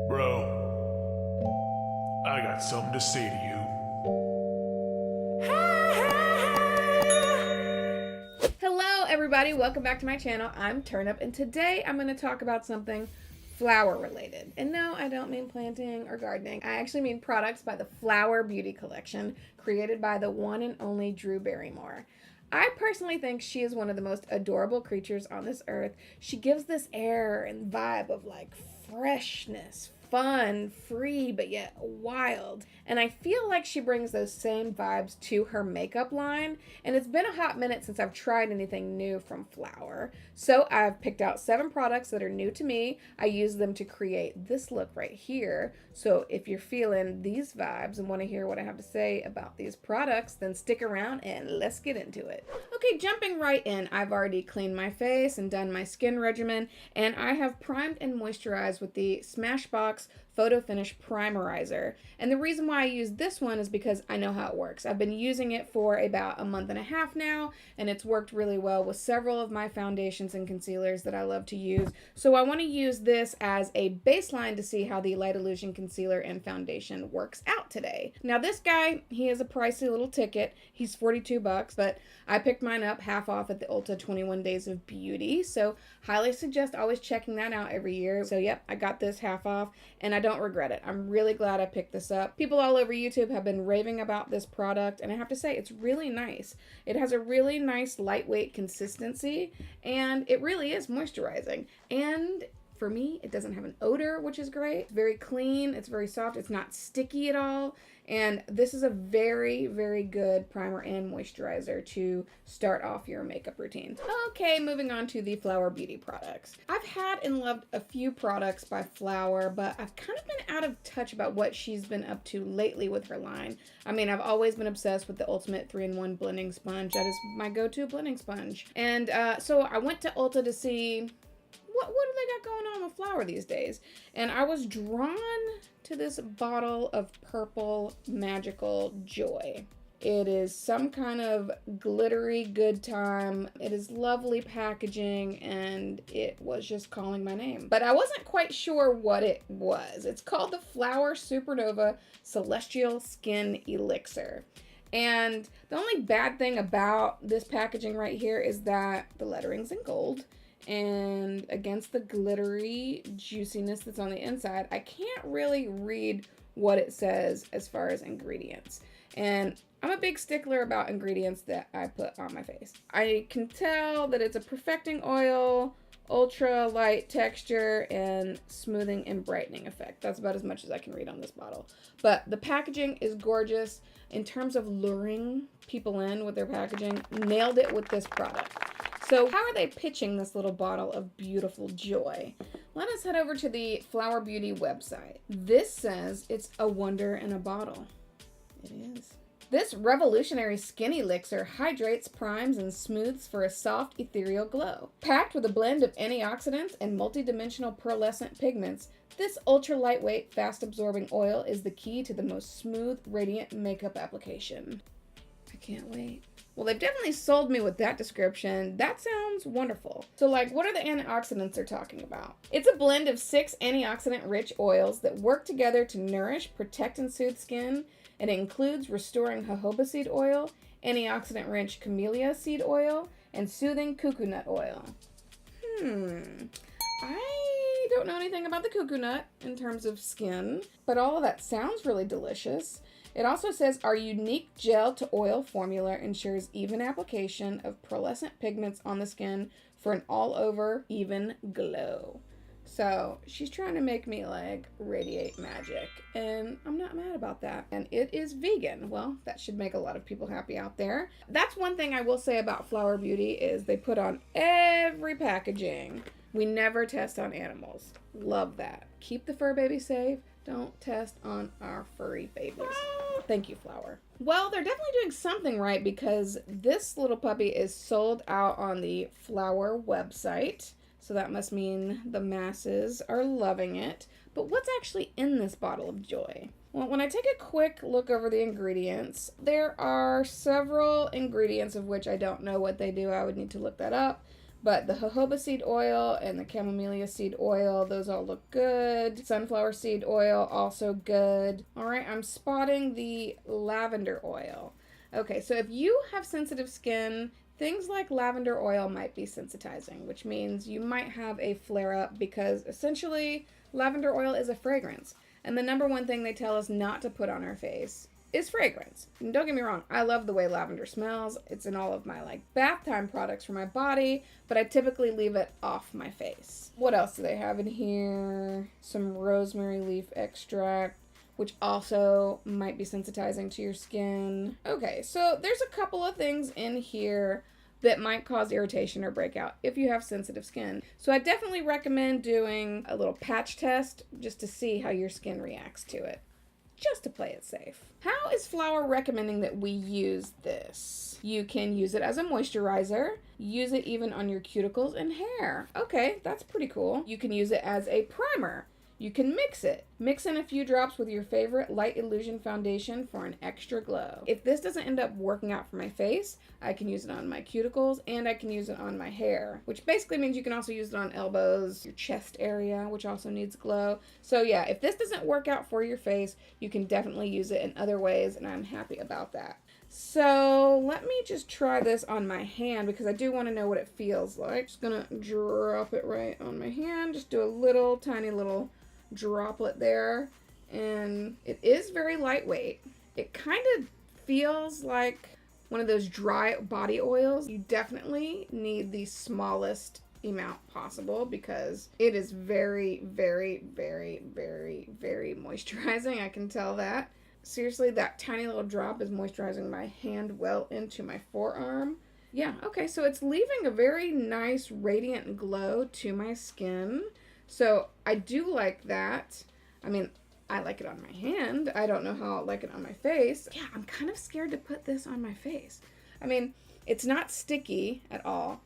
Bro, I got something to say to you. Hello everybody, welcome back to my channel. I'm Turnip, and today I'm going to talk about something flower related. And no, I don't mean planting or gardening. I actually mean products by the Flower Beauty Collection, created by the one and only Drew Barrymore. I personally think she is one of the most adorable creatures on this earth. She gives this air and vibe of like freshness, fun, free, but yet wild. And I feel like she brings those same vibes to her makeup line. And it's been a hot minute since I've tried anything new from Flower. So I've picked out 7 products that are new to me. I use them to create this look right here. So if you're feeling these vibes and want to hear what I have to say about these products, then stick around and let's get into it. Okay, jumping right in, I've already cleaned my face and done my skin regimen, and I have primed and moisturized with the SMASHBOX Photo Finish Primerizer. And the reason why I use this one is because I know how it works. I've been using it for about a month and a half now, and it's worked really well with several of my foundations and concealers that I love to use. So I want to use this as a baseline to see how the Light Illusion concealer and foundation works out today. Now this guy, he is a pricey little ticket. He's 42 bucks, but I picked mine up half off at the Ulta 21 Days of Beauty. So highly suggest always checking that out every year. So yep, I got this half off and I don't regret it. I'm really glad I picked this up. People all over YouTube have been raving about this product, and I have to say it's really nice. It has a really nice lightweight consistency, and it really is moisturizing. And for me, it doesn't have an odor, which is great. It's very clean, it's very soft, it's not sticky at all. And this is a very, very good primer and moisturizer to start off your makeup routine. Okay, moving on to the Flower Beauty products. I've had and loved a few products by Flower, but I've kind of been out of touch about what she's been up to lately with her line. I mean, I've always been obsessed with the Ultimate 3-in-1 blending sponge. That is my go-to blending sponge. And so I went to Ulta to see what do they got going on with Flower these days? And I was drawn to this bottle of purple magical joy. It is some kind of glittery good time. It is lovely packaging, and it was just calling my name. But I wasn't quite sure what it was. It's called the Flower Supernova Celestial Skin Elixir. And the only bad thing about this packaging right here is that the lettering's in gold. And against the glittery juiciness that's on the inside, I can't really read what it says as far as ingredients. And I'm a big stickler about ingredients that I put on my face. I can tell that it's a perfecting oil, ultra light texture, and smoothing and brightening effect. That's about as much as I can read on this bottle. But the packaging is gorgeous. In terms of luring people in with their packaging, nailed it with this product. So how are they pitching this little bottle of beautiful joy? Let us head over to the Flower Beauty website. This says it's a wonder in a bottle. It is. This revolutionary skin elixir hydrates, primes, and smooths for a soft, ethereal glow. Packed with a blend of antioxidants and multidimensional pearlescent pigments, this ultra-lightweight, fast-absorbing oil is the key to the most smooth, radiant makeup application. I can't wait. Well, they've definitely sold me with that description. That sounds wonderful. So, like, what are the antioxidants they're talking about? It's a blend of 6 antioxidant-rich oils that work together to nourish, protect, and soothe skin. And it includes restoring jojoba seed oil, antioxidant-rich camellia seed oil, and soothing cuckoo nut oil. I don't know anything about the cuckoo nut in terms of skin, but all of that sounds really delicious. It also says our unique gel to oil formula ensures even application of pearlescent pigments on the skin for an all-over even glow. So she's trying to make me like radiate magic, and I'm not mad about that. And it is vegan. Well, that should make a lot of people happy out there. That's one thing I will say about Flower Beauty is they put on every packaging, we never test on animals. Love that. Keep the fur baby safe. Don't test on our furry babies. Thank you, Flower. Well, they're definitely doing something right, because this little puppy is sold out on the Flower website. So that must mean the masses are loving it. But what's actually in this bottle of joy? Well, when I take a quick look over the ingredients, there are several ingredients of which I don't know what they do. I would need to look that up. But the jojoba seed oil and the camellia seed oil, those all look good. Sunflower seed oil, also good. All right, I'm spotting the lavender oil. Okay, so if you have sensitive skin, things like lavender oil might be sensitizing, which means you might have a flare-up because essentially lavender oil is a fragrance. And the number one thing they tell us not to put on our face is fragrance. And don't get me wrong, I love the way lavender smells. It's in all of my bath time products for my body, but I typically leave it off my face. What else do they have in here? Some rosemary leaf extract, which also might be sensitizing to your skin. Okay, so there's a couple of things in here that might cause irritation or breakout if you have sensitive skin. So I definitely recommend doing a little patch test just to see how your skin reacts to it, just to play it safe. How is Flower recommending that we use this? You can use it as a moisturizer, use it even on your cuticles and hair. Okay, that's pretty cool. You can use it as a primer. You can mix it. Mix in a few drops with your favorite Light Illusion foundation for an extra glow. If this doesn't end up working out for my face, I can use it on my cuticles and I can use it on my hair, which basically means you can also use it on elbows, your chest area, which also needs glow. So yeah, if this doesn't work out for your face, you can definitely use it in other ways, and I'm happy about that. So let me just try this on my hand because I do want to know what it feels like. Just gonna drop it right on my hand. Just do a little tiny little droplet there, and it is very lightweight. It kind of feels like one of those dry body oils. You definitely need the smallest amount possible because it is very, very, very, very, very moisturizing. I can tell that. Seriously, that tiny little drop is moisturizing my hand well into my forearm. Yeah, okay, so it's leaving a very nice radiant glow to my skin. So I do like that. I mean, I like it on my hand. I don't know how I'll like it on my face. Yeah, I'm kind of scared to put this on my face. I mean, it's not sticky at all.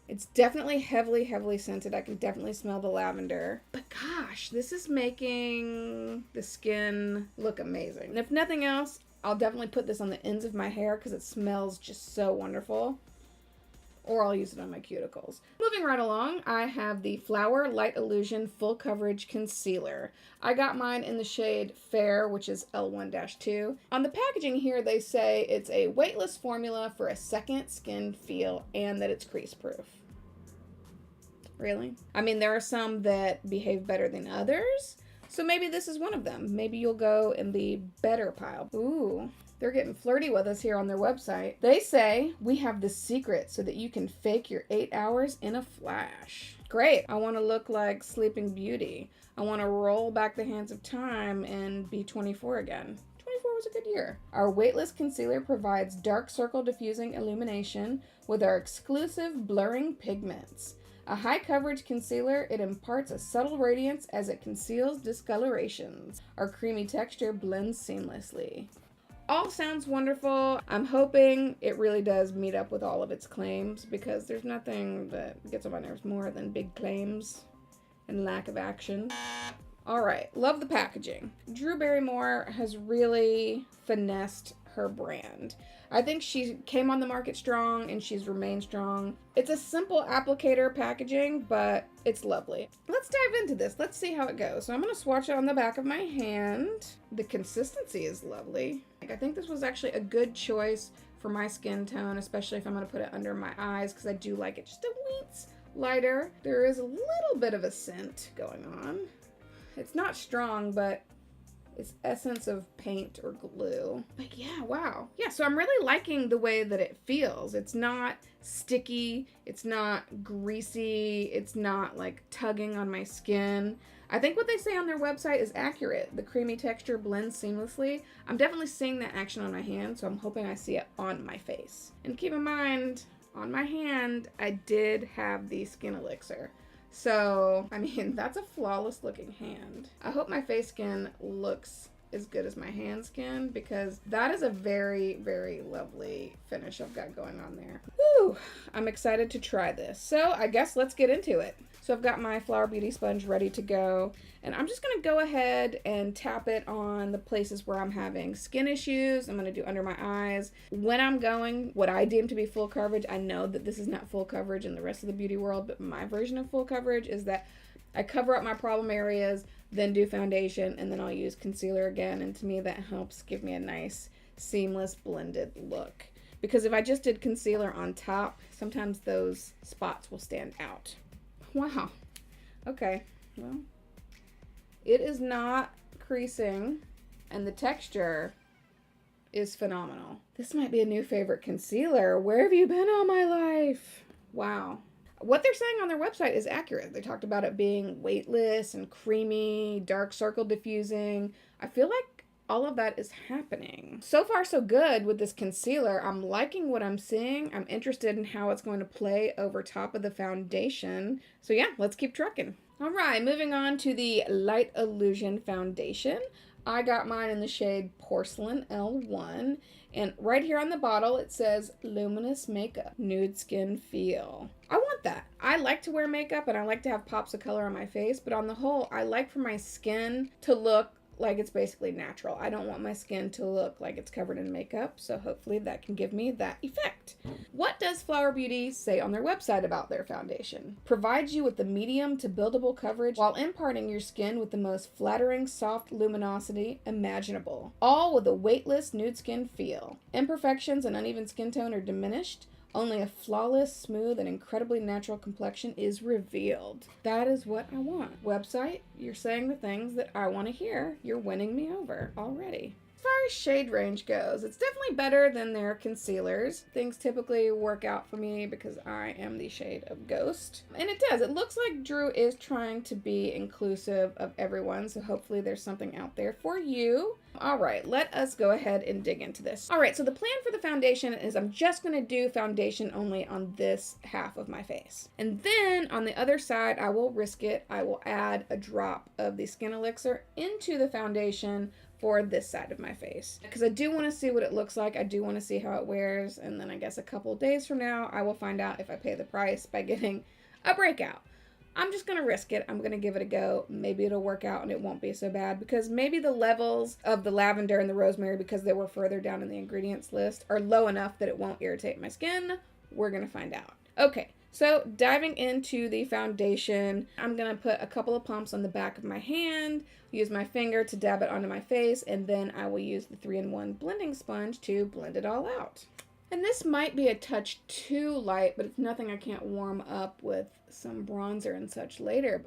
It's definitely heavily, heavily scented. I can definitely smell the lavender. But gosh, this is making the skin look amazing. And if nothing else, I'll definitely put this on the ends of my hair because it smells just so wonderful. Or I'll use it on my cuticles. Moving right along, I have the Flower Light Illusion Full Coverage Concealer. I got mine in the shade Fair, which is L1-2. On the packaging here, they say it's a weightless formula for a second skin feel and that it's crease proof. Really? I mean, there are some that behave better than others, so maybe this is one of them. Maybe you'll go in the better pile. Ooh. They're getting flirty with us here on their website. They say, we have the secret so that you can fake your 8 hours in a flash. Great. I want to look like Sleeping Beauty. I want to roll back the hands of time and be 24 again. 24 was a good year. Our weightless concealer provides dark circle diffusing illumination with our exclusive blurring pigments. A high coverage concealer, it imparts a subtle radiance as it conceals discolorations. Our creamy texture blends seamlessly. All sounds wonderful. I'm hoping it really does meet up with all of its claims because there's nothing that gets on my nerves more than big claims and lack of action. All right, love the packaging. Drew Barrymore has really finessed her brand. I think she came on the market strong and she's remained strong. It's a simple applicator packaging, but it's lovely. Let's dive into this. Let's see how it goes. So I'm going to swatch it on the back of my hand. The consistency is lovely. I think this was actually a good choice for my skin tone, especially if I'm going to put it under my eyes because I do like it just a weens lighter. There is a little bit of a scent going on. It's not strong, but it's essence of paint or glue. But yeah, wow. Yeah, so I'm really liking the way that it feels. It's not sticky. It's not greasy. It's not like tugging on my skin. I think what they say on their website is accurate. The creamy texture blends seamlessly. I'm definitely seeing that action on my hand, so I'm hoping I see it on my face. And keep in mind, on my hand, I did have the Skin Elixir. So, I mean, that's a flawless looking hand. I hope my face skin looks as good as my hand skin, because that is a very, very lovely finish I've got going on there. Woo! I'm excited to try this. So I guess let's get into it. So I've got my Flower Beauty sponge ready to go, and I'm just gonna go ahead and tap it on the places where I'm having skin issues. I'm gonna do under my eyes. When I'm going what I deem to be full coverage, I know that this is not full coverage in the rest of the beauty world, but my version of full coverage is that I cover up my problem areas, then do foundation, and then I'll use concealer again, and to me that helps give me a nice seamless blended look. Because if I just did concealer on top, sometimes those spots will stand out. Wow. Okay. Well, it is not creasing, and the texture is phenomenal. This might be a new favorite concealer. Where have you been all my life? Wow. What they're saying on their website is accurate. They talked about it being weightless and creamy, dark circle diffusing. I feel like all of that is happening. So far, so good with this concealer. I'm liking what I'm seeing. I'm interested in how it's going to play over top of the foundation. So yeah, let's keep trucking. All right, moving on to the Light Illusion foundation. I got mine in the shade Porcelain L1. And right here on the bottle, it says Luminous Makeup, Nude Skin Feel. I want that. I like to wear makeup and I like to have pops of color on my face, but on the whole, I like for my skin to look like it's basically natural. I don't want my skin to look like it's covered in makeup, so hopefully that can give me that effect. What does Flower Beauty say on their website about their foundation? Provides you with the medium to buildable coverage while imparting your skin with the most flattering soft luminosity imaginable, all with a weightless nude skin feel. Imperfections and uneven skin tone are diminished. Only a flawless, smooth, and incredibly natural complexion is revealed. That is what I want. Website, you're saying the things that I want to hear. You're winning me over already. As far as shade range goes, it's definitely better than their concealers. Things typically work out for me because I am the shade of Ghost. And it does. It looks like Drew is trying to be inclusive of everyone, so hopefully there's something out there for you. All right, let us go ahead and dig into this. All right, so the plan for the foundation is I'm just going to do foundation only on this half of my face. And then on the other side, I will risk it. I will add a drop of the Skin Elixir into the foundation for this side of my face, because I do want to see what it looks like. I do want to see how it wears, and then I guess a couple of days from now I will find out if I pay the price by getting a breakout. I'm just gonna risk it. I'm gonna give it a go. Maybe it'll work out and it won't be so bad, because maybe the levels of the lavender and the rosemary, because they were further down in the ingredients list, are low enough that it won't irritate my skin. We're gonna find out. Okay, so diving into the foundation, I'm gonna put a couple of pumps on the back of my hand, use my finger to dab it onto my face, and then I will use the 3-in-1 blending sponge to blend it all out. And this might be a touch too light, but it's nothing I can't warm up with some bronzer and such later.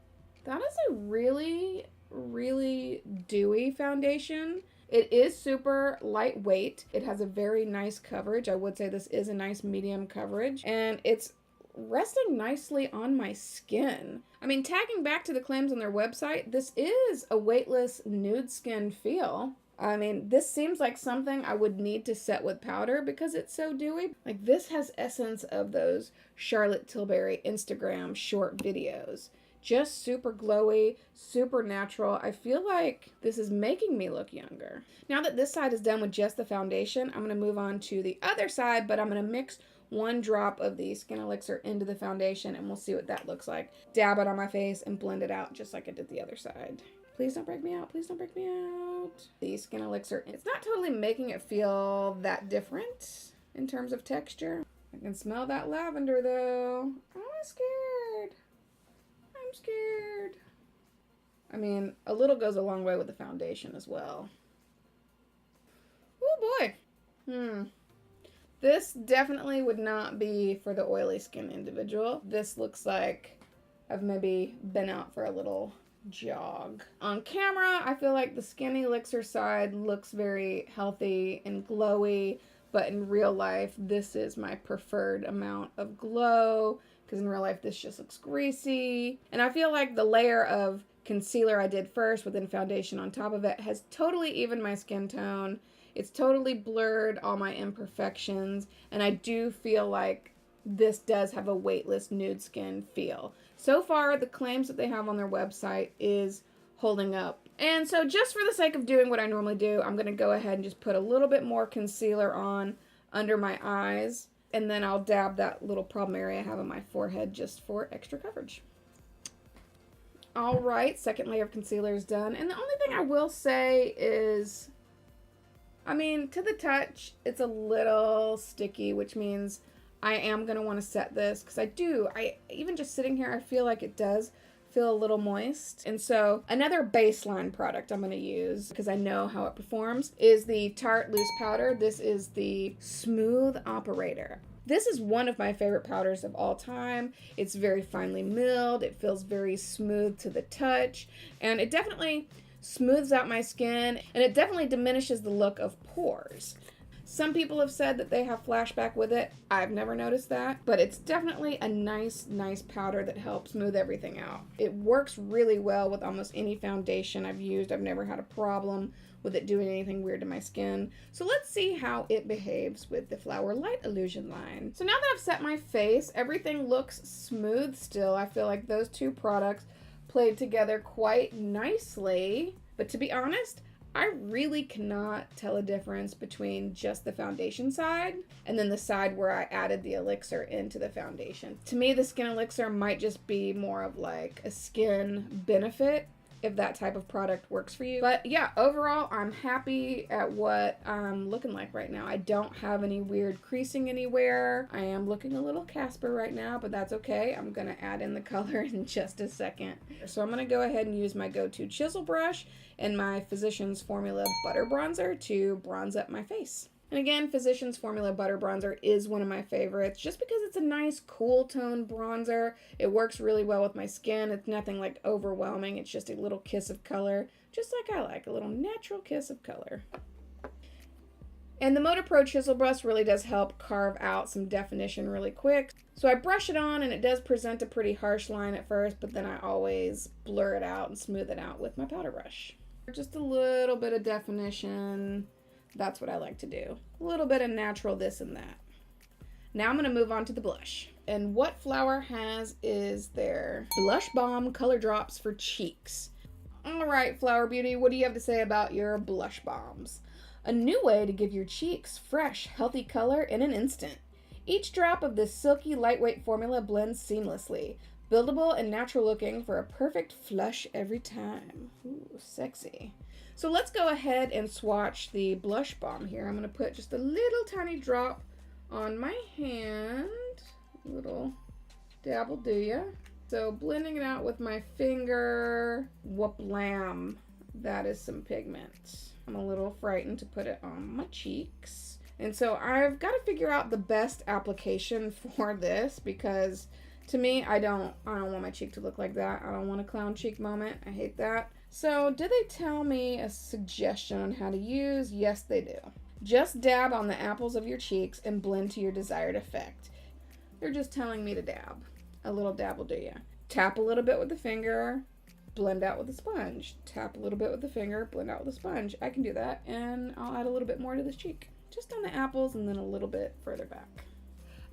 That is a really, really dewy foundation. It is super lightweight. It has a very nice coverage. I would say this is a nice medium coverage, and it's resting nicely on my skin. I mean, tagging back to the claims on their website, this is a weightless nude skin feel. I mean, this seems like something I would need to set with powder because it's so dewy. Like, this has essence of those Charlotte Tilbury Instagram short videos. Just super glowy, super natural. I feel like this is making me look younger. Now that this side is done with just the foundation, I'm going to move on to the other side, but I'm going to mix 1 drop of the Skin Elixir into the foundation, and we'll see what that looks like. Dab it on my face and blend it out just like I did the other side. Please don't break me out. Please don't break me out. The Skin Elixir, it's not totally making it feel that different in terms of texture. I can smell that lavender though. I'm scared. I'm scared. I mean, a little goes a long way with the foundation as well. Oh boy. This definitely would not be for the oily skin individual. This looks like I've maybe been out for a little jog. On camera, I feel like the Skin Elixir side looks very healthy and glowy, but in real life, this is my preferred amount of glow, because in real life, this just looks greasy. And I feel like the layer of concealer I did first with then foundation on top of it has totally evened my skin tone. It's totally blurred all my imperfections, and I do feel like this does have a weightless nude skin feel. So far, the claims that they have on their website is holding up. And so just for the sake of doing what I normally do, I'm going to go ahead and just put a little bit more concealer on under my eyes. And then I'll dab that little problem area I have on my forehead just for extra coverage. All right, second layer of concealer is done. And the only thing I will say is, I mean, to the touch, it's a little sticky, which means I am going to want to set this because even just sitting here, I feel like it does feel a little moist. And so another baseline product I'm going to use, because I know how it performs, is the Tarte Loose Powder. This is the Smooth Operator. This is one of my favorite powders of all time. It's very finely milled. It feels very smooth to the touch. And it definitely smooths out my skin. And it definitely diminishes the look of pores. Some people have said that they have flashback with it. I've never noticed that, but it's definitely a nice powder that helps smooth everything out. It works really well with almost any foundation I've used. I've never had a problem with it doing anything weird to my skin. So let's see how it behaves with the Flower Light Illusion line. So now that I've set my face, everything looks smooth still. I feel like those two products played together quite nicely, but to be honest, I really cannot tell a difference between just the foundation side and then the side where I added the elixir into the foundation. To me, the skin elixir might just be more of like a skin benefit if that type of product works for you. But yeah, overall, I'm happy at what I'm looking like right now. I don't have any weird creasing anywhere. I am looking a little Casper right now, but that's okay. I'm gonna add in the color in just a second. So I'm gonna go ahead and use my go-to chisel brush and my Physicians Formula Butter Bronzer to bronze up my face. And again, Physicians Formula Butter Bronzer is one of my favorites just because it's a nice cool tone bronzer. It works really well with my skin. It's nothing like overwhelming. It's just a little kiss of color, just like I like, a little natural kiss of color. And the Motor Pro Chisel Brush really does help carve out some definition really quick. So I brush it on and it does present a pretty harsh line at first, but then I always blur it out and smooth it out with my powder brush. Just a little bit of definition. That's what I like to do. A little bit of natural this and that. Now I'm going to move on to the blush. And what Flower has is their Blush Balm Color Drops for Cheeks. Alright, Flower Beauty, what do you have to say about your blush bombs? A new way to give your cheeks fresh, healthy color in an instant. Each drop of this silky, lightweight formula blends seamlessly. Buildable and natural looking for a perfect flush every time. Ooh, sexy. So let's go ahead and swatch the blush balm here. I'm going to put just a little tiny drop on my hand. Little dab will do ya. So blending it out with my finger. Whoop-lam. That is some pigment. I'm a little frightened to put it on my cheeks. And so I've got to figure out the best application for this because to me, I don't want my cheek to look like that. I don't want a clown cheek moment. I hate that. So did they tell me a suggestion on how to use? Yes, they do. Just dab on the apples of your cheeks and blend to your desired effect. They're just telling me to dab. A little dab will do ya. Tap a little bit with the finger, blend out with the sponge. Tap a little bit with the finger, blend out with the sponge. I can do that, and I'll add a little bit more to this cheek. Just on the apples and then a little bit further back.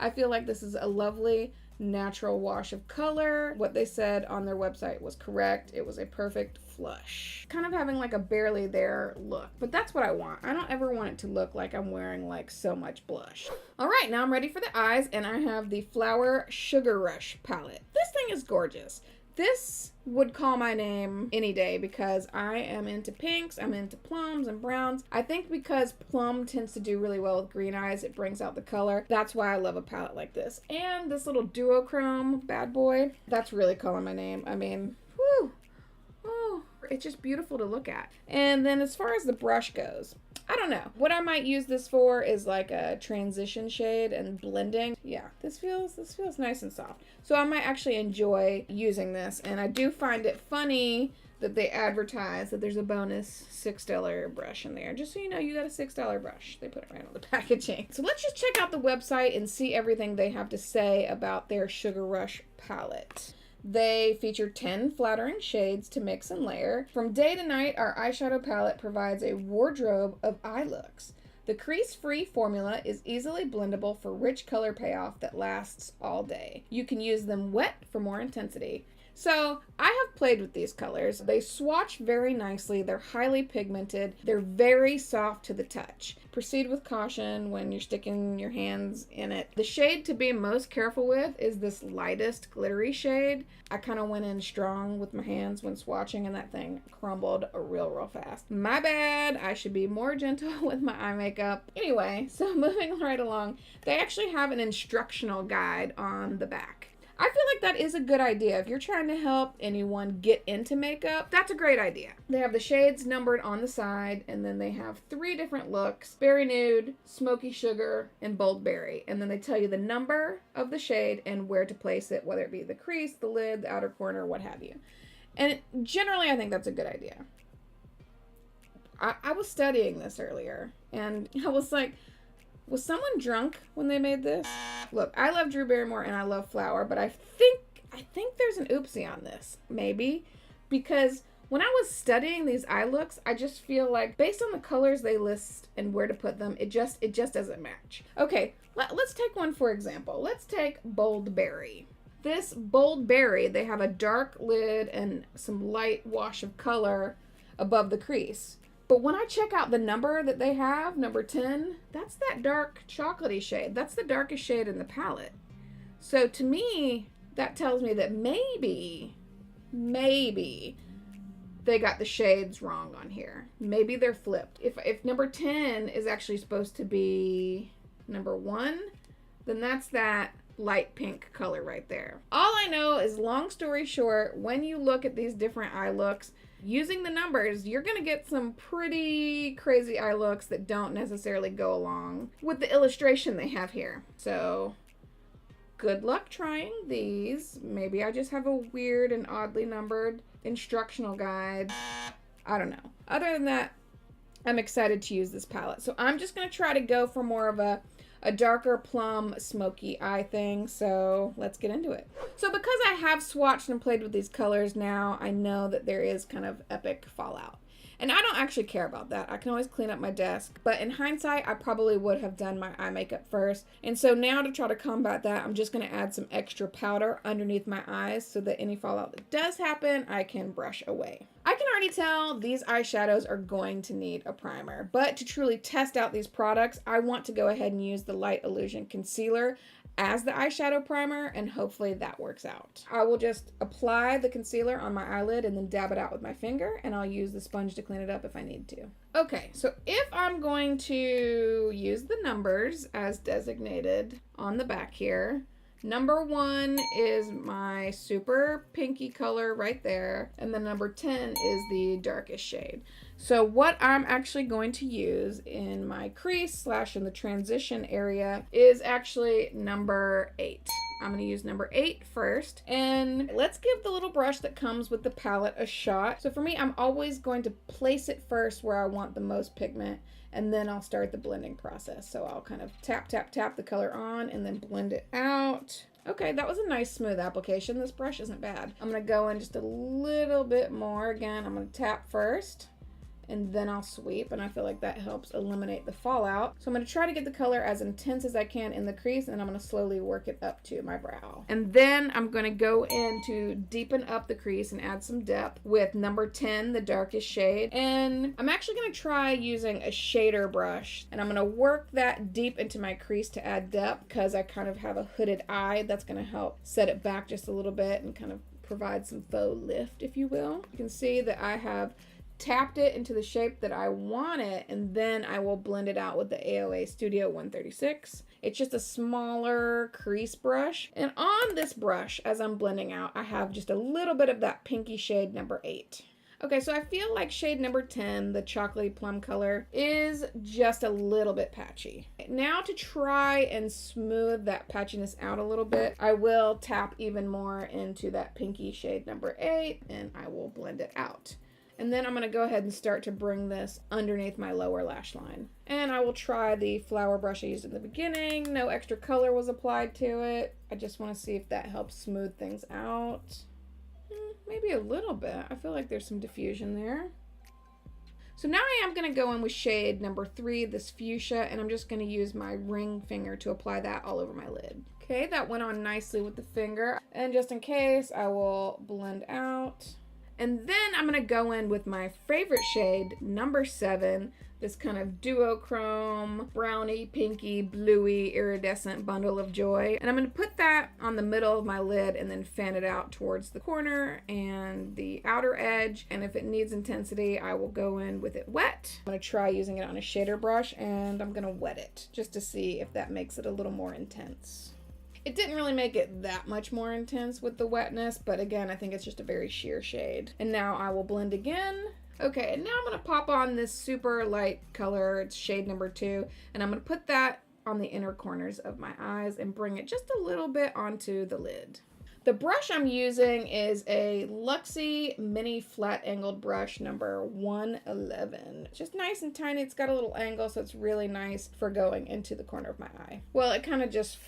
I feel like this is a lovely natural wash of color. What they said on their website was correct. It was a perfect flush. Kind of having like a barely there look, but that's what I want. I don't ever want it to look like I'm wearing like so much blush. All right, now I'm ready for the eyes and I have the Flower Sugar Rush palette. This thing is gorgeous. This would call my name any day because I am into pinks, I'm into plums and browns. I think because plum tends to do really well with green eyes, it brings out the color. That's why I love a palette like this. And this little duochrome bad boy, that's really calling my name. I mean, whew, oh, it's just beautiful to look at. And then as far as the brush goes, I don't know. What I might use this for is like a transition shade and blending. Yeah, this feels nice and soft. So I might actually enjoy using this. And I do find it funny that they advertise that there's a bonus $6 brush in there. Just so you know, you got a $6 brush. They put it right on the packaging. So let's just check out the website and see everything they have to say about their Sugar Rush palette. They feature 10 flattering shades to mix and layer. From day to night, our eyeshadow palette provides a wardrobe of eye looks. The crease-free formula is easily blendable for rich color payoff that lasts all day. You can use them wet for more intensity. So I have played with these colors. They swatch very nicely. They're highly pigmented. They're very soft to the touch. Proceed with caution when you're sticking your hands in it. The shade to be most careful with is this lightest glittery shade. I kind of went in strong with my hands when swatching, and that thing crumbled real fast. My bad. I should be more gentle with my eye makeup. Anyway, so moving right along, they actually have an instructional guide on the back. I feel like that is a good idea. If you're trying to help anyone get into makeup, that's a great idea. They have the shades numbered on the side, and then they have 3 different looks: Berry Nude, Smoky Sugar, and Bold Berry. And then they tell you the number of the shade and where to place it, whether it be the crease, the lid, the outer corner, what have you. And generally, I think that's a good idea. I was studying this earlier, and I was like, was someone drunk when they made this? Look, I love Drew Barrymore and I love Flower, but I think there's an oopsie on this, maybe, because when I was studying these eye looks, I just feel like based on the colors they list and where to put them, it just doesn't match. Okay, let's take one for example. Let's take Bold Berry. This Bold Berry, they have a dark lid and some light wash of color above the crease. But when I check out the number that they have, number 10, that's that dark chocolatey shade. That's the darkest shade in the palette. So to me, that tells me that maybe they got the shades wrong on here. Maybe they're flipped. If number 10 is actually supposed to be number 1, then that's that light pink color right there. All I know is, long story short, when you look at these different eye looks, using the numbers, you're gonna get some pretty crazy eye looks that don't necessarily go along with the illustration they have here. So good luck trying these. Maybe I just have a weird and oddly numbered instructional guide. I don't know. Other than that, I'm excited to use this palette. So I'm just gonna try to go for more of a darker plum smoky eye thing, so let's get into it. So because I have swatched and played with these colors now, I know that there is kind of epic fallout. And I don't actually care about that. I can always clean up my desk. But in hindsight, I probably would have done my eye makeup first. And so now, to try to combat that, I'm just going to add some extra powder underneath my eyes so that any fallout that does happen, I can brush away. I can already tell these eyeshadows are going to need a primer. But to truly test out these products, I want to go ahead and use the Light Illusion Concealer as the eyeshadow primer, and hopefully that works out. I will just apply the concealer on my eyelid and then dab it out with my finger, and I'll use the sponge to clean it up if I need to. Okay, so if I'm going to use the numbers as designated on the back here, number 1 is my super pinky color right there, and then number 10 is the darkest shade. So what I'm actually going to use in my crease / in the transition area is actually number 8. I'm going to use number 8 first, and let's give the little brush that comes with the palette a shot. So for me, I'm always going to place it first where I want the most pigment, and then I'll start the blending process. So I'll kind of tap the color on and then blend it out. Okay, that was a nice smooth application. This brush isn't bad. I'm going to go in just a little bit more. Again, I'm going to tap first, and then I'll sweep, and I feel like that helps eliminate the fallout. So I'm going to try to get the color as intense as I can in the crease, and I'm going to slowly work it up to my brow. And then I'm going to go in to deepen up the crease and add some depth with number 10, the darkest shade. And I'm actually going to try using a shader brush, and I'm going to work that deep into my crease to add depth, because I kind of have a hooded eye. That's going to help set it back just a little bit and kind of provide some faux lift, if you will. You can see that I have tapped it into the shape that I want it, and then I will blend it out with the AOA Studio 136. It's just a smaller crease brush, and on this brush, as I'm blending out, I have just a little bit of that pinky shade number 8. Okay, so I feel like shade number 10, the chocolatey plum color, is just a little bit patchy. Now, to try and smooth that patchiness out a little bit, I will tap even more into that pinky shade number 8, and I will blend it out. And then I'm going to go ahead and start to bring this underneath my lower lash line. And I will try the flower brush I used in the beginning. No extra color was applied to it. I just want to see if that helps smooth things out. Maybe a little bit. I feel like there's some diffusion there. So now I am going to go in with shade number 3, this fuchsia, and I'm just going to use my ring finger to apply that all over my lid. Okay, that went on nicely with the finger. And just in case, I will blend out. And then I'm gonna go in with my favorite shade, number 7, this kind of duochrome, browny, pinky, bluey, iridescent bundle of joy. And I'm gonna put that on the middle of my lid and then fan it out towards the corner and the outer edge. And if it needs intensity, I will go in with it wet. I'm gonna try using it on a shader brush, and I'm gonna wet it just to see if that makes it a little more intense. It didn't really make it that much more intense with the wetness, but again, I think it's just a very sheer shade. And now I will blend again. Okay, and now I'm gonna pop on this super light color. It's shade number 2, and I'm gonna put that on the inner corners of my eyes and bring it just a little bit onto the lid. The brush I'm using is a Luxie mini flat angled brush number 111. It's just nice and tiny. It's got a little angle, so it's really nice for going into the corner of my eye. Well, it kind of just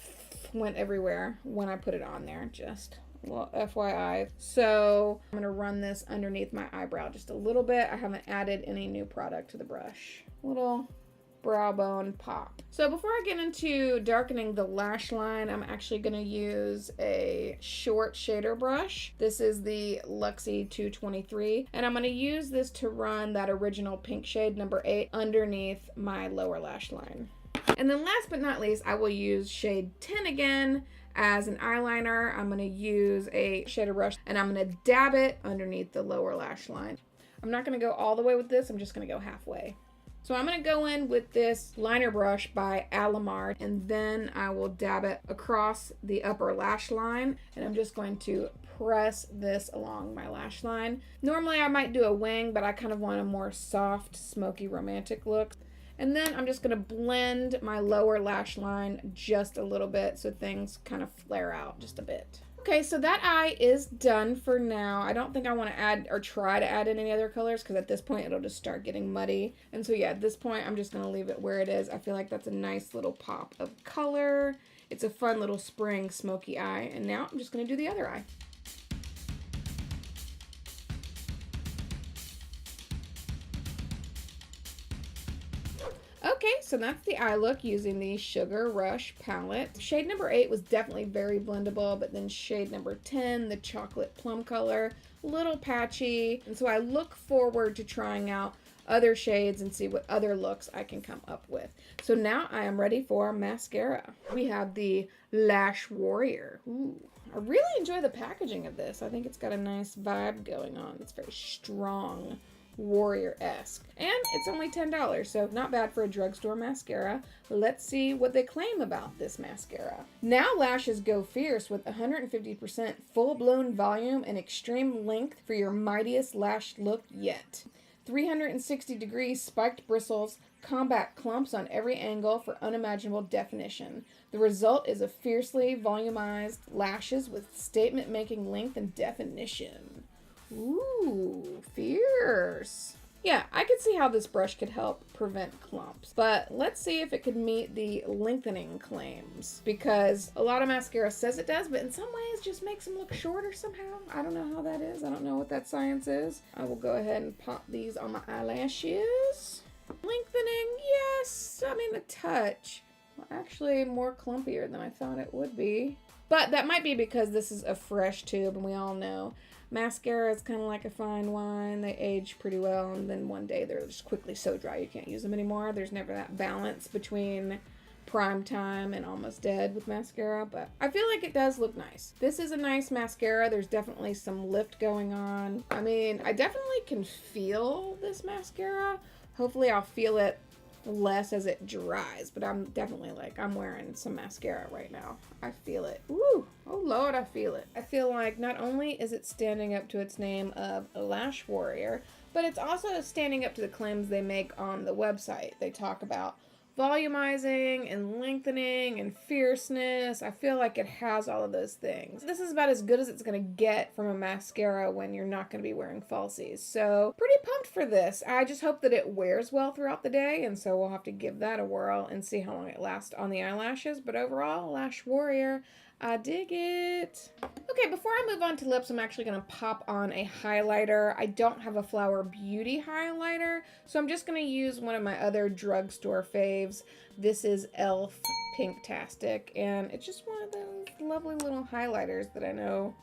went everywhere when I put it on there, just well, FYI. So I'm gonna run this underneath my eyebrow just a little bit. I haven't added any new product to the brush. Little brow bone pop. So before I get into darkening the lash line, I'm actually gonna use a short shader brush. This is the Luxie 223, and I'm gonna use this to run that original pink shade number 8 underneath my lower lash line. And then last but not least, I will use shade 10 again as an eyeliner. I'm going to use a shader brush and I'm going to dab it underneath the lower lash line. I'm not going to go all the way with this. I'm just going to go halfway. So I'm going to go in with this liner brush by Alamar, and then I will dab it across the upper lash line, and I'm just going to press this along my lash line. Normally I might do a wing, but I kind of want a more soft, smoky, romantic look. And then I'm just going to blend my lower lash line just a little bit so things kind of flare out just a bit. Okay, so that eye is done for now. I don't think I want to add or try to add in any other colors because at this point it'll just start getting muddy. And so yeah, at this point I'm just going to leave it where it is. I feel like that's a nice little pop of color. It's a fun little spring smoky eye. And now I'm just going to do the other eye. Okay, so that's the eye look using the Sugar Rush palette. Shade number 8 was definitely very blendable, but then shade number 10, the chocolate plum color, a little patchy. And so I look forward to trying out other shades and see what other looks I can come up with. So now I am ready for mascara. We have the Lash Warrior. Ooh, I really enjoy the packaging of this. I think it's got a nice vibe going on. It's very strong, warrior-esque, and it's only $10, so not bad for a drugstore mascara. Let's see what they claim about this mascara. Now lashes go fierce with 150% full-blown volume and extreme length for your mightiest lash look yet. 360-degree spiked bristles combat clumps on every angle for unimaginable definition. The result is a fiercely volumized lashes with statement-making length and definition. Ooh, fierce. Yeah, I could see how this brush could help prevent clumps, but let's see if it could meet the lengthening claims, because a lot of mascara says it does, but in some ways just makes them look shorter somehow. I don't know how that is. I don't know what that science is. I will go ahead and pop these on my eyelashes. Lengthening, yes. I mean, the touch. Well, actually more clumpier than I thought it would be. But that might be because this is a fresh tube, and we all know mascara is kind of like a fine wine. They age pretty well, and then one day they're just quickly so dry you can't use them anymore. There's never that balance between prime time and almost dead with mascara, but I feel like it does look nice. This is a nice mascara. There's definitely some lift going on. I mean, I definitely can feel this mascara. Hopefully I'll feel it less as it dries, but I'm definitely like, I'm wearing some mascara right now. I feel it. Ooh, oh Lord, I feel it. I feel like not only is it standing up to its name of a Lash Warrior, but it's also standing up to the claims they make on the website. They talk about volumizing and lengthening and fierceness. I feel like it has all of those things. This is about as good as it's going to get from a mascara when you're not going to be wearing falsies. So pretty pumped for this. I just hope that it wears well throughout the day, and so we'll have to give that a whirl and see how long it lasts on the eyelashes. But overall, Lash Warrior, I dig it. Okay, before I move on to lips, I'm actually going to pop on a highlighter. I don't have a Flower Beauty highlighter, so I'm just going to use one of my other drugstore faves. This is e.l.f. Pinktastic, and it's just one of those lovely little highlighters that I know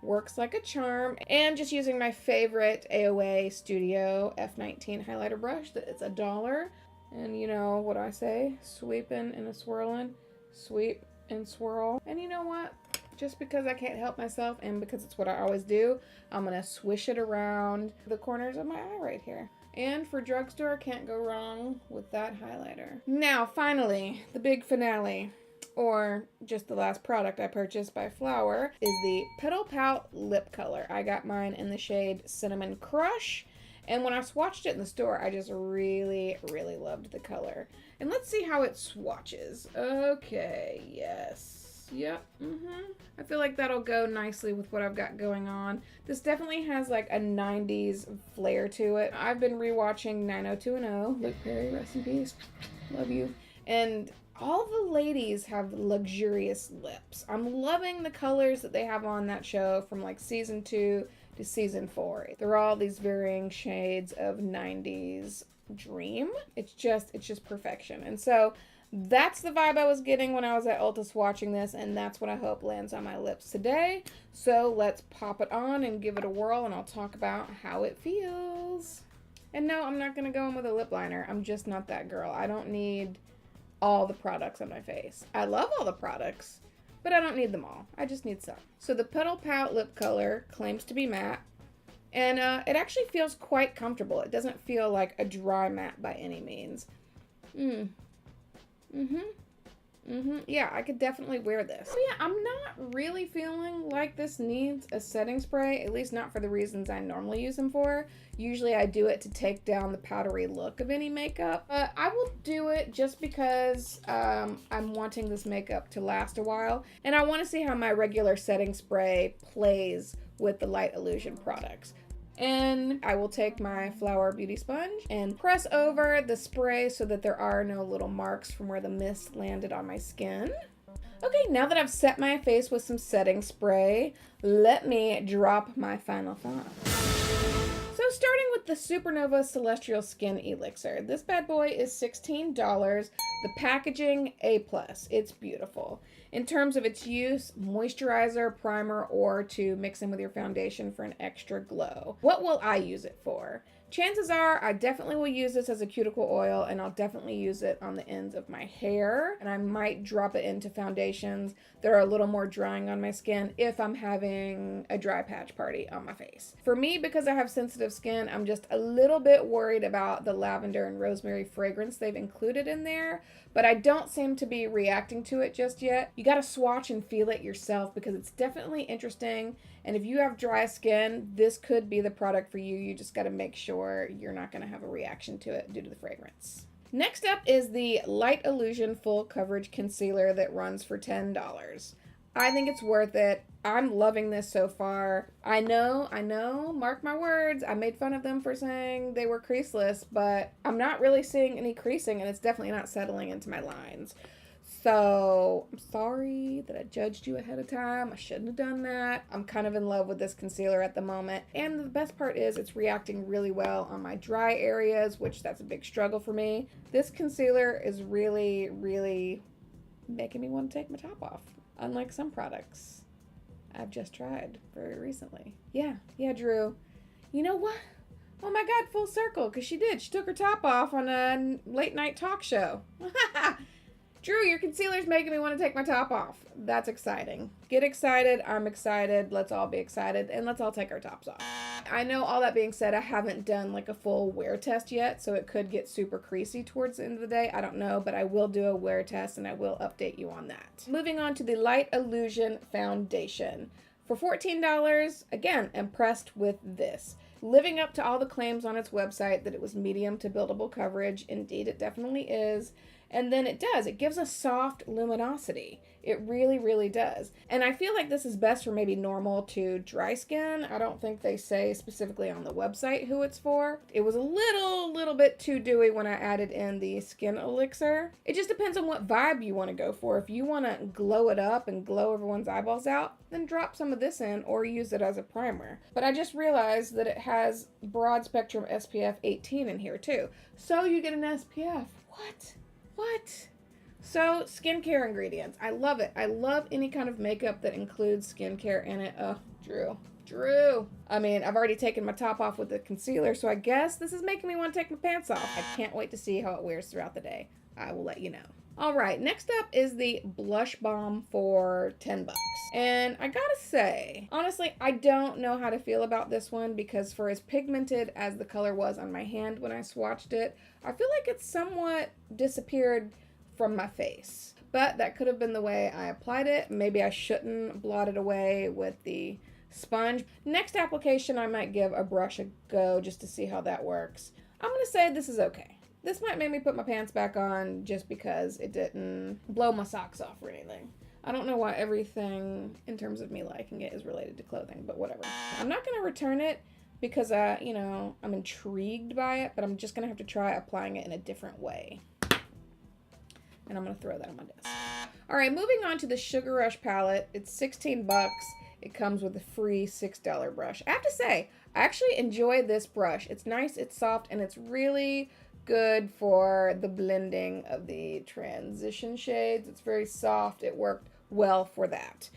works like a charm. And just using my favorite AOA Studio F19 highlighter brush. It's $1. And you know what I say? Sweeping and a swirling. Sweep and swirl. And you know what? Just because I can't help myself and because it's what I always do, I'm going to swish it around the corners of my eye right here. And for drugstore, can't go wrong with that highlighter. Now, finally, the big finale, or just the last product I purchased by Flower, is the Petal Pout lip color. I got mine in the shade Cinnamon Crush. And when I swatched it in the store, I just really, really loved the color. And let's see how it swatches. Okay, yes. Yep, I feel like that'll go nicely with what I've got going on. This definitely has like a 90s flair to it. I've been rewatching 90210. Luke Perry, rest in peace. Love you. And all the ladies have luxurious lips. I'm loving the colors that they have on that show from like season 2 to season 4. They're all these varying shades of 90s dream. It's just perfection. And so that's the vibe I was getting when I was at Ulta watching this, and that's what I hope lands on my lips today. So let's pop it on and give it a whirl, and I'll talk about how it feels. And no, I'm not going to go in with a lip liner. I'm just not that girl. I don't need all the products on my face. I love all the products, but I don't need them all. I just need some. So the Petal Pout lip color claims to be matte, and it actually feels quite comfortable. It doesn't feel like a dry matte by any means. Yeah, I could definitely wear this. So yeah, I'm not really feeling like this needs a setting spray, at least not for the reasons I normally use them for. Usually I do it to take down the powdery look of any makeup. I will do it just because I'm wanting this makeup to last a while, and I want to see how my regular setting spray plays with the Light Illusion products. And I will take my Flower Beauty sponge and press over the spray so that there are no little marks from where the mist landed on my skin. Okay, now that I've set my face with some setting spray, let me drop my final thoughts. So starting with the Supernova Celestial Skin Elixir. This bad boy is $16. The packaging, A+. It's beautiful. In terms of its use, moisturizer, primer, or to mix in with your foundation for an extra glow. What will I use it for? Chances are I definitely will use this as a cuticle oil, and I'll definitely use it on the ends of my hair, and I might drop it into foundations that are a little more drying on my skin if I'm having a dry patch party on my face. For me, because I have sensitive skin, I'm just a little bit worried about the lavender and rosemary fragrance they've included in there, but I don't seem to be reacting to it just yet. You gotta swatch and feel it yourself because it's definitely interesting. And if you have dry skin, this could be the product for you. You just gotta make sure you're not gonna have a reaction to it due to the fragrance. Next up is the Light Illusion Full Coverage Concealer that runs for $10. I think it's worth it. I'm loving this so far. I know, mark my words. I made fun of them for saying they were creaseless, but I'm not really seeing any creasing, and it's definitely not settling into my lines. So I'm sorry that I judged you ahead of time. I shouldn't have done that. I'm kind of in love with this concealer at the moment. And the best part is it's reacting really well on my dry areas, which that's a big struggle for me. This concealer is really, really making me want to take my top off. Unlike some products I've just tried very recently. Yeah, Drew. You know what? Oh my God, full circle, because she did. She took her top off on a late night talk show. Drew, your concealer's making me want to take my top off. That's exciting. Get excited. I'm excited. Let's all be excited, and let's all take our tops off. I know, all that being said, I haven't done like a full wear test yet, so it could get super creasy towards the end of the day. I don't know, but I will do a wear test, and I will update you on that. Moving on to the Light Illusion Foundation. For $14, again, impressed with this. Living up to all the claims on its website that it was medium to buildable coverage. Indeed, it definitely is. And then it does. It gives a soft luminosity. It really, really does. And I feel like this is best for maybe normal to dry skin. I don't think they say specifically on the website who it's for. It was a little bit too dewy when I added in the skin elixir. It just depends on what vibe you want to go for. If you want to glow it up and glow everyone's eyeballs out, then drop some of this in or use it as a primer. But I just realized that it has broad spectrum SPF 18 in here too. So you get an SPF. What? So, skincare ingredients. I love it. I love any kind of makeup that includes skincare in it. Oh, Drew. I mean, I've already taken my top off with the concealer, so I guess this is making me want to take my pants off. I can't wait to see how it wears throughout the day. I will let you know. All right, next up is the blush balm for 10 bucks. And I gotta say, honestly, I don't know how to feel about this one because for as pigmented as the color was on my hand when I swatched it, I feel like it's somewhat disappeared from my face. But that could have been the way I applied it. Maybe I shouldn't blot it away with the sponge. Next application, I might give a brush a go just to see how that works. I'm gonna say this is okay. This might make me put my pants back on just because it didn't blow my socks off or anything. I don't know why everything in terms of me liking it is related to clothing, but whatever. I'm not gonna return it because I'm intrigued by it, but I'm just gonna have to try applying it in a different way. And I'm gonna throw that on my desk. All right, moving on to the Sugar Rush palette. It's 16 bucks. It comes with a free $6 brush. I have to say, I actually enjoy this brush. It's nice, it's soft, and it's really good for the blending of the transition shades. It's very soft. It worked well for that.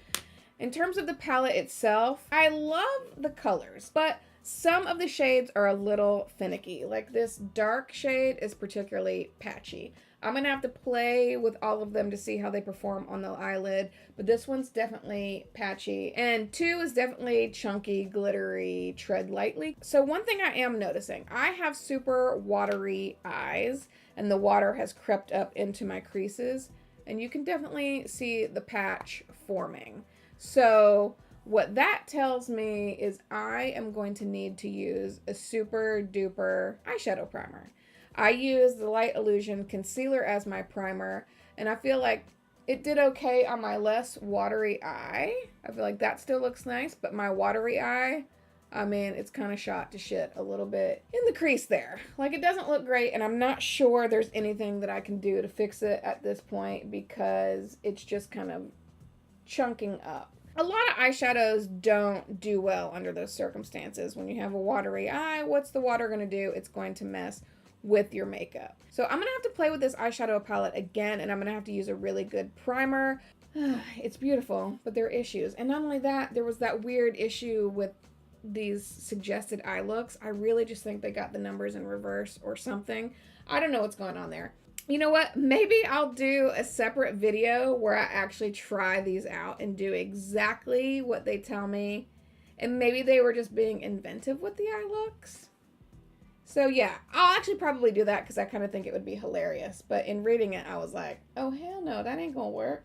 In terms of the palette itself, I love the colors, but some of the shades are a little finicky. Like this dark shade is particularly patchy. I'm gonna have to play with all of them to see how they perform on the eyelid, but this one's definitely patchy. And 2 is definitely chunky, glittery, tread lightly. So one thing I am noticing, I have super watery eyes and the water has crept up into my creases and you can definitely see the patch forming. So what that tells me is I am going to need to use a super duper eyeshadow primer. I use the Light Illusion Concealer as my primer, and I feel like it did okay on my less watery eye. I feel like that still looks nice, but my watery eye, I mean, it's kind of shot to shit a little bit in the crease there. Like, it doesn't look great, and I'm not sure there's anything that I can do to fix it at this point because it's just kind of chunking up. A lot of eyeshadows don't do well under those circumstances. When you have a watery eye, what's the water going to do? It's going to mess with your makeup. So I'm gonna have to play with this eyeshadow palette again, and I'm gonna have to use a really good primer. It's beautiful, but there are issues. And not only that, there was that weird issue with these suggested eye looks. I really just think they got the numbers in reverse or something. I don't know what's going on there. You know what? Maybe I'll do a separate video where I actually try these out and do exactly what they tell me. And maybe they were just being inventive with the eye looks. So yeah, I'll actually probably do that because I kind of think it would be hilarious. But in reading it, I was like, oh hell no, that ain't gonna work.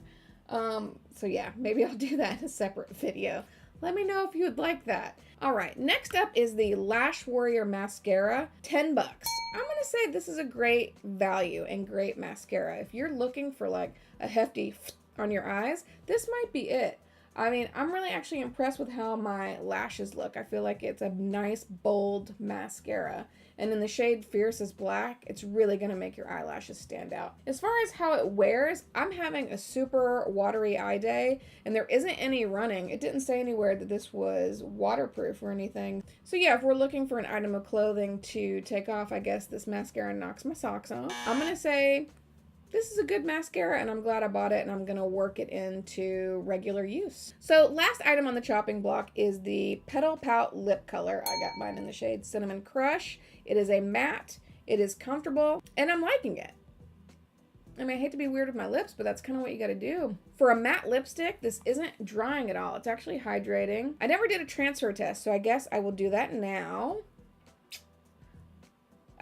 So yeah, maybe I'll do that in a separate video. Let me know if you would like that. All right, next up is the Lash Warrior Mascara, 10 bucks. I'm gonna say this is a great value and great mascara. If you're looking for like a hefty on your eyes, this might be it. I mean, I'm really actually impressed with how my lashes look. I feel like it's a nice, bold mascara. And in the shade Fierce as Black, it's really going to make your eyelashes stand out. As far as how it wears, I'm having a super watery eye day, and there isn't any running. It didn't say anywhere that this was waterproof or anything. So yeah, if we're looking for an item of clothing to take off, I guess this mascara knocks my socks off. I'm going to say this is a good mascara, and I'm glad I bought it, and I'm going to work it into regular use. So last item on the chopping block is the Petal Pout lip color. I got mine in the shade Cinnamon Crush. It is a matte, it is comfortable, and I'm liking it. I mean, I hate to be weird with my lips, but that's kind of what you got to do. For a matte lipstick, this isn't drying at all. It's actually hydrating. I never did a transfer test, so I guess I will do that now.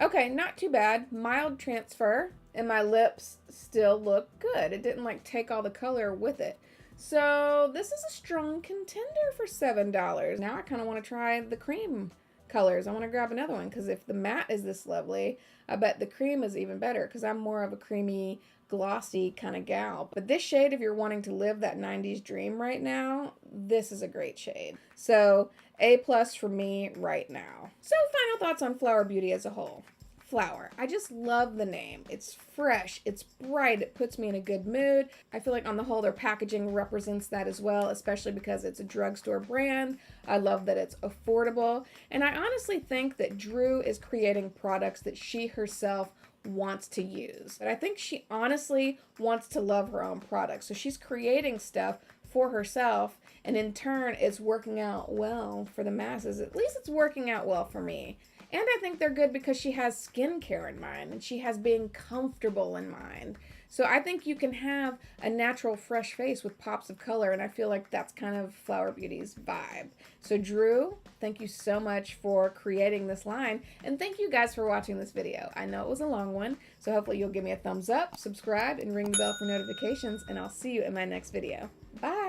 Okay, not too bad. Mild transfer, and my lips still look good. It didn't like take all the color with it. So this is a strong contender for $7. Now I kind of want to try the cream colors. I want to grab another one because if the matte is this lovely, I bet the cream is even better because I'm more of a creamy, glossy kind of gal. But this shade, if you're wanting to live that 90s dream right now, this is a great shade. So A+ for me right now. So final thoughts on Flower Beauty as a whole. Flower. I just love the name. It's fresh, it's bright, it puts me in a good mood. I feel like on the whole their packaging represents that as well, especially because it's a drugstore brand. I love that it's affordable, and I honestly think that Drew is creating products that she herself wants to use. But I think she honestly wants to love her own products. So she's creating stuff for herself, and in turn it's working out well for the masses. At least it's working out well for me. And I think they're good because she has skincare in mind and she has being comfortable in mind. So I think you can have a natural fresh face with pops of color, and I feel like that's kind of Flower Beauty's vibe. So Drew, thank you so much for creating this line, and thank you guys for watching this video. I know it was a long one, so hopefully you'll give me a thumbs up, subscribe, and ring the bell for notifications, and I'll see you in my next video. Bye!